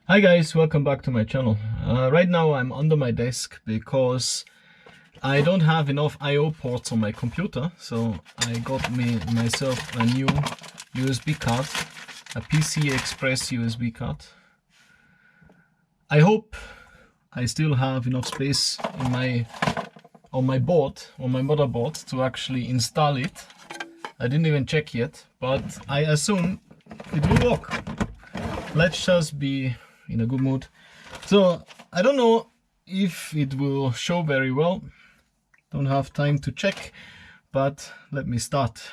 Hi guys, welcome back to my channel. Right now I'm under my desk because I don't have enough I/O ports on my computer, so I got myself a new USB card, a PCI Express USB card. I hope I still have enough space in on my motherboard to actually install it. I didn't even check yet, but I assume it will work. Let's just be in a good mood. So I don't know if it will show very well, don't have time to check, but let me start.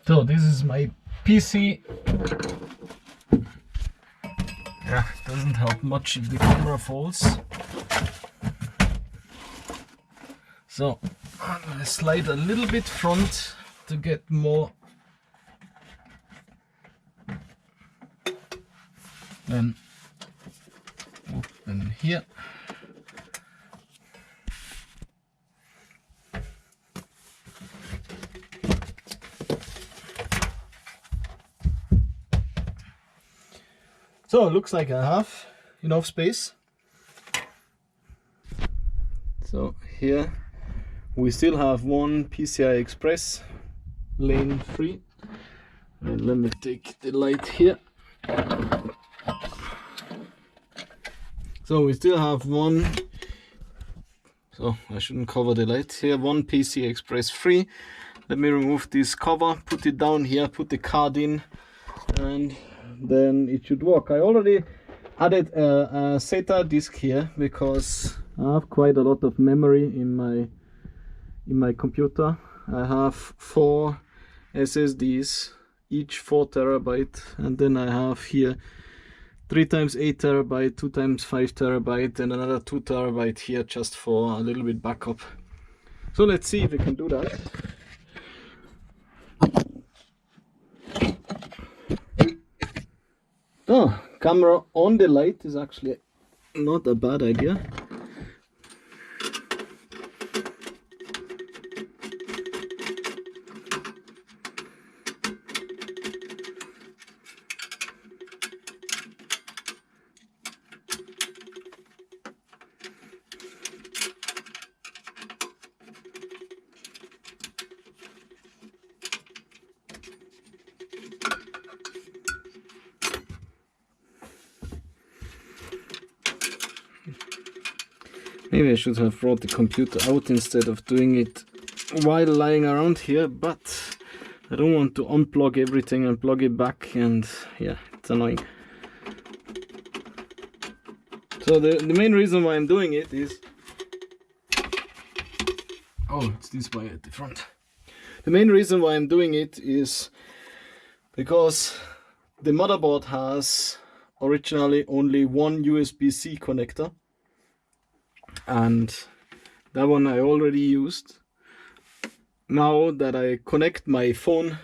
So this is my PC. Yeah, doesn't help much if the camera falls. So I'm gonna slide a little bit front to get more. Then open here. So it looks like I have enough space. So here we still have one PCI Express lane free. And let me take the light here. So we still have one, so I shouldn't cover the light here, one PCI Express free. Let me remove this cover, put it down here, put the card in, and then it should work. I already added a SATA disk here because I have quite a lot of memory in my computer. I have 4 SSDs, each 4 terabyte, and then I have here 3 times 8 terabyte, 2 times 5 terabyte, and another 2 terabyte here just for a little bit backup. So let's see if we can do that. Oh, camera on the light is actually not a bad idea. Maybe I should have brought the computer out instead of doing it while lying around here, but I don't want to unplug everything and plug it back, and yeah, it's annoying. So the main reason why I'm doing it is... Oh, it's this way at the front. The main reason why I'm doing it is because the motherboard has originally only one USB-C connector, and that one I already used. Now that I connect my phone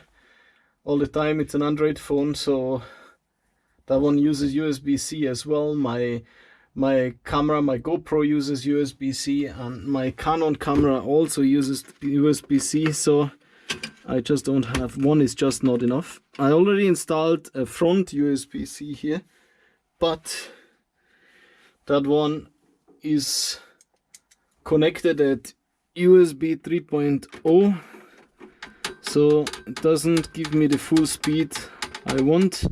all the time, it's an Android phone, so that one uses USB-C as well. My camera, my GoPro uses USB-C, and my Canon camera also uses USB-C, so I just don't have one, is just not enough. I already installed a front USB-C here, but that one is connected at USB 3.0, so it doesn't give me the full speed I want.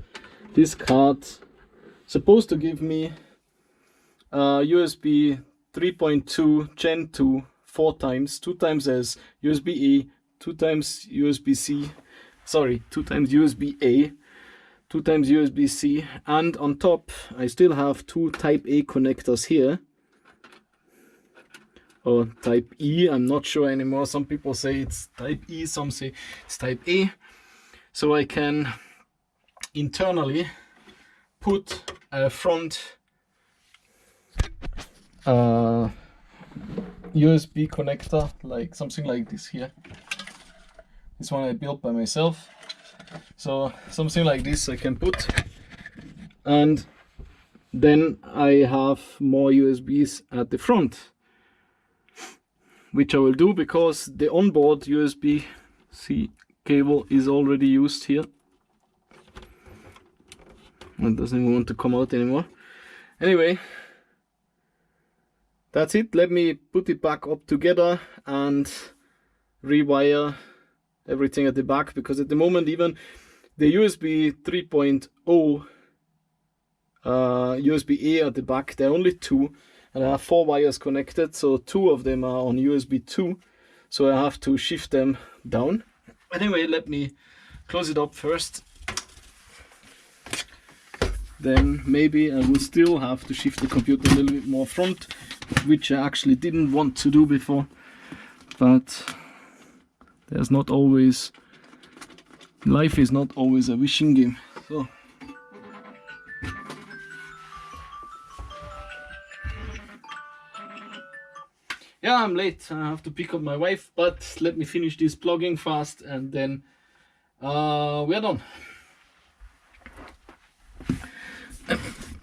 This card supposed to give me USB 3.2 Gen 2 4 times, 2 times as USB-A, 2 times USB-C, sorry, 2 times USB-A, 2 times USB-C, and on top I still have 2 Type A connectors here, or Type E, I'm not sure anymore. Some people say it's Type E, some say it's Type A. So I can internally put a front USB connector, like something like this here. This one I built by myself. So something like this I can put, and then I have more USBs at the front, which I will do because the onboard USB-C cable is already used here. It doesn't even want to come out anymore. Anyway, that's it. Let me put it back up together and rewire everything at the back, because at the moment even the USB 3.0 USB-A at the back, there are only two, and I have 4 wires connected, so 2 of them are on USB 2, so I have to shift them down. Anyway, let me close it up first. Then maybe I will still have to shift the computer a little bit more front, which I actually didn't want to do before, but there's not always, life is not always a wishing game. So yeah, I'm late. I have to pick up my wife, but let me finish this plugging fast and then we're done.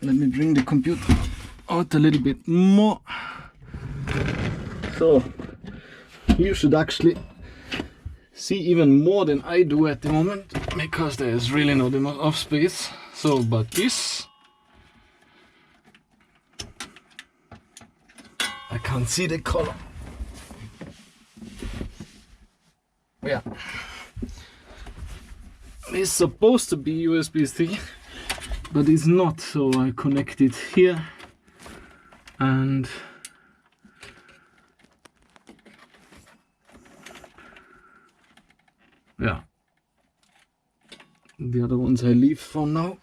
Let me bring the computer out a little bit more. So you should actually see even more than I do at the moment, because there is really not enough space. So, but this, I can't see the color. Yeah, it's supposed to be USB-C, but it's not, so I connect it here, and yeah, the other ones I leave for now.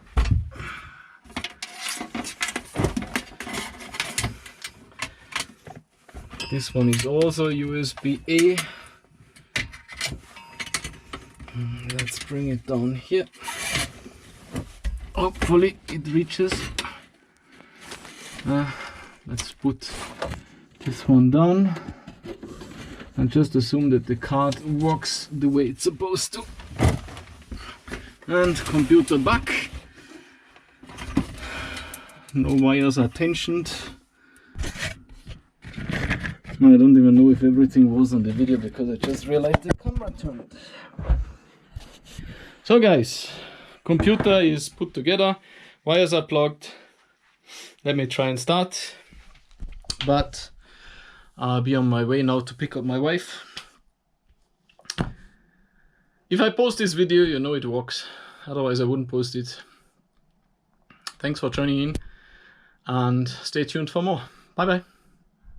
This one is also USB-A. Let's bring it down here. Hopefully it reaches. Let's put this one down and just assume that the card works the way it's supposed to. And computer back. No wires are tensioned. I don't even know if everything was on the video, because I just realized the camera turned. So guys, computer is put together, wires are plugged. Let me try and start, but I'll be on my way now to pick up my wife. If I post this video, you know it works, otherwise I wouldn't post it. Thanks for joining in, and stay tuned for more. Bye bye.